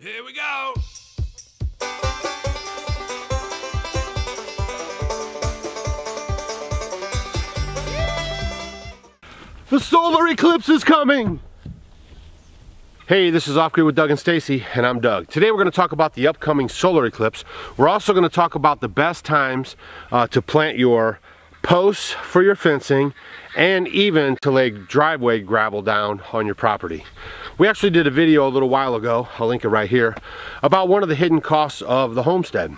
Here we go. The solar eclipse is coming! Hey, this is Off Grid with Doug and Stacy, and I'm Doug. Today we're going to talk about the upcoming solar eclipse. We're also going to talk about the best times to plant your posts for your fencing and even to lay driveway gravel down on your property. We actually did a video a little while ago, I'll link it right here, about one of the hidden costs of the homestead.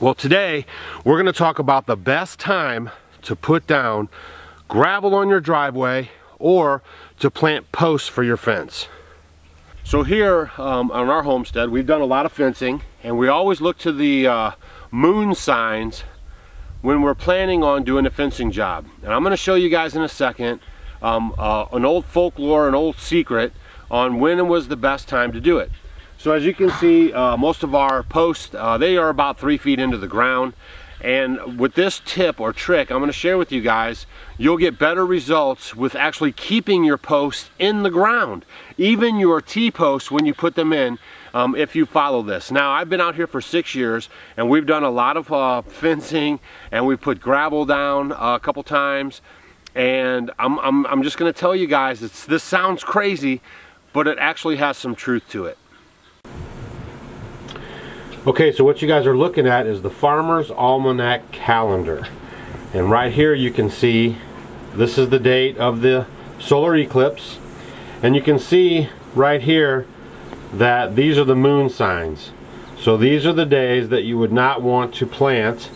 Well, today we're going to talk about the best time to put down gravel on your driveway or to plant posts for your fence. So here on our homestead, we've done a lot of fencing, and we always look to the moon signs when we're planning on doing a fencing job. And I'm going to show you guys in a second an old folklore, an old secret on when was the best time to do it. So as you can see, most of our posts, they are about 3 feet into the ground. And with this tip or trick I'm going to share with you guys, you'll get better results with actually keeping your posts in the ground, even your T-posts when you put them in, if you follow this. Now, I've been out here for 6 years, and we've done a lot of fencing, and we've put gravel down a couple times, and I'm just going to tell you guys, this sounds crazy, but it actually has some truth to it. Okay, so what you guys are looking at is the Farmer's Almanac calendar. And right here you can see this is the date of the solar eclipse. And you can see right here that these are the moon signs. So these are the days that you would not want to plant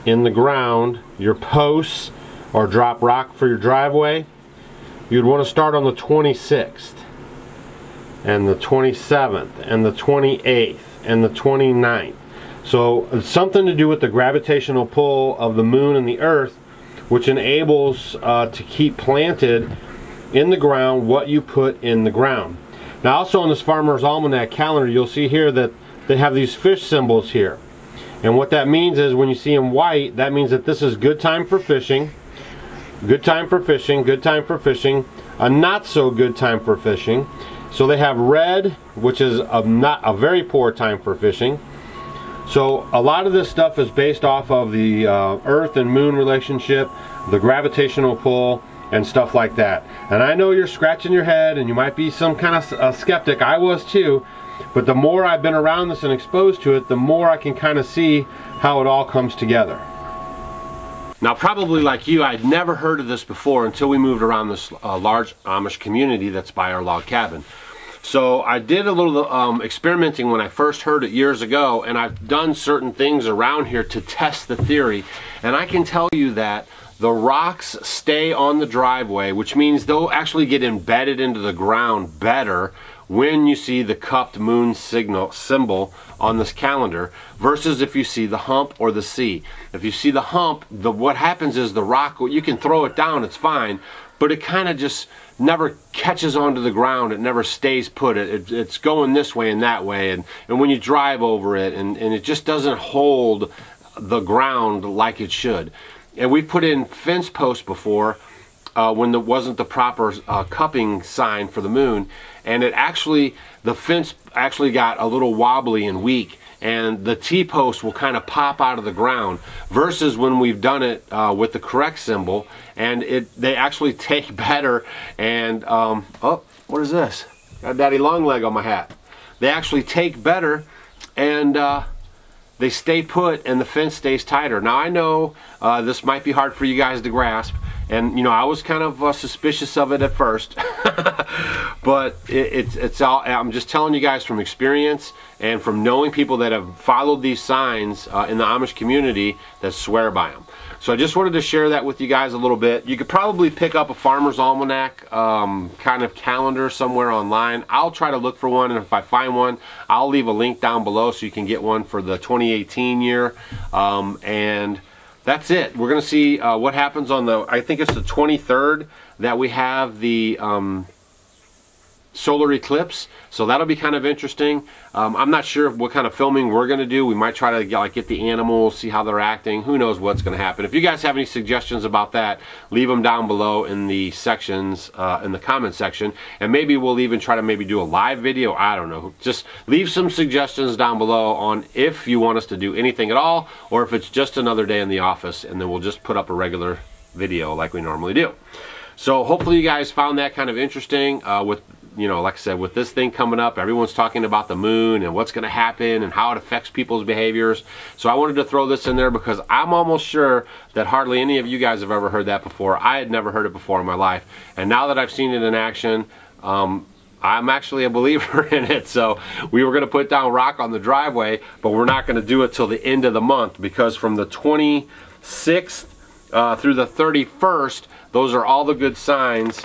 in the ground your posts or drop rock for your driveway. You'd want to start on the 26th and the 27th and the 28th and the 29th. So it's something to do with the gravitational pull of the moon and the earth, which enables to keep planted in the ground what you put in the ground. Now also on this Farmer's Almanac calendar, you'll see here that they have these fish symbols here. And what that means is when you see them white, that means that this is good time for fishing, good time for fishing, good time for fishing, a not so good time for fishing. So they have red, which is not a very poor time for fishing. So a lot of this stuff is based off of the earth and moon relationship, the gravitational pull, and stuff like that. And I know you're scratching your head and you might be some kind of skeptic. I was too. But the more I've been around this and exposed to it, the more I can kind of see how it all comes together. Now, probably like you, I'd never heard of this before until we moved around this large Amish community that's by our log cabin. So I did a little experimenting when I first heard it years ago, and I've done certain things around here to test the theory. And I can tell you that the rocks stay on the driveway, which means they'll actually get embedded into the ground better when you see the cupped moon symbol on this calendar versus if you see the hump or the C. If you see the hump, what happens is the rock, you can throw it down, it's fine, but it kind of just never catches onto the ground. It never stays put. It's going this way and that way, and when you drive over it, and it just doesn't hold the ground like it should. And we put in fence posts before when there wasn't the proper cupping sign for the moon, and the fence actually got a little wobbly and weak, and the T-post will kind of pop out of the ground versus when we've done it with the correct symbol, and they actually take better. And oh, what is this? Got Daddy Longleg on my hat. They actually take better, and they stay put, and the fence stays tighter. Now I know this might be hard for you guys to grasp, and you know, I was kind of suspicious of it at first, but it's all, I'm just telling you guys from experience and from knowing people that have followed these signs in the Amish community that swear by them. So I just wanted to share that with you guys a little bit. You could probably pick up a Farmer's Almanac kind of calendar somewhere online. I'll try to look for one, and if I find one, I'll leave a link down below so you can get one for the 2018 year. And that's it. We're going to see what happens on the, I think it's the 23rd that we have the solar eclipse, so that'll be kind of interesting. I'm not sure what kind of filming we're going to do. We might try to get the animals, see how they're acting. Who knows what's going to happen. If you guys have any suggestions about that, leave them down below in the sections, in the comment section, and maybe we'll even try to maybe do a live video. I don't know. Just leave some suggestions down below on if you want us to do anything at all, or if it's just another day in the office, and then we'll just put up a regular video like we normally do. So hopefully you guys found that kind of interesting. With, you know, like I said, with this thing coming up, everyone's talking about the moon and what's going to happen and how it affects people's behaviors. So I wanted to throw this in there because I'm almost sure that hardly any of you guys have ever heard that before. I had never heard it before in my life, and now that I've seen it in action, I'm actually a believer in it. So we were going to put down rock on the driveway, but we're not going to do it till the end of the month, because from the 26th through the 31st, those are all the good signs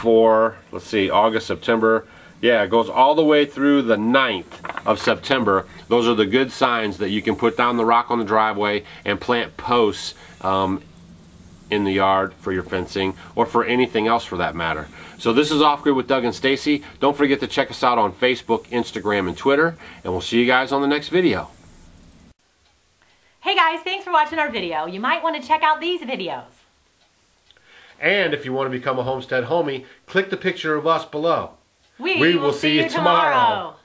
for, let's see, August, September. Yeah, it goes all the way through the 9th of September. Those are the good signs that you can put down the rock on the driveway and plant posts in the yard for your fencing, or for anything else for that matter. So this is Off Grid with Doug and Stacy. Don't forget to check us out on Facebook, Instagram, and Twitter, and we'll see you guys on the next video. Hey guys, thanks for watching our video. You might want to check out these videos. And if you want to become a Homestead Homie, click the picture of us below. We will see you tomorrow.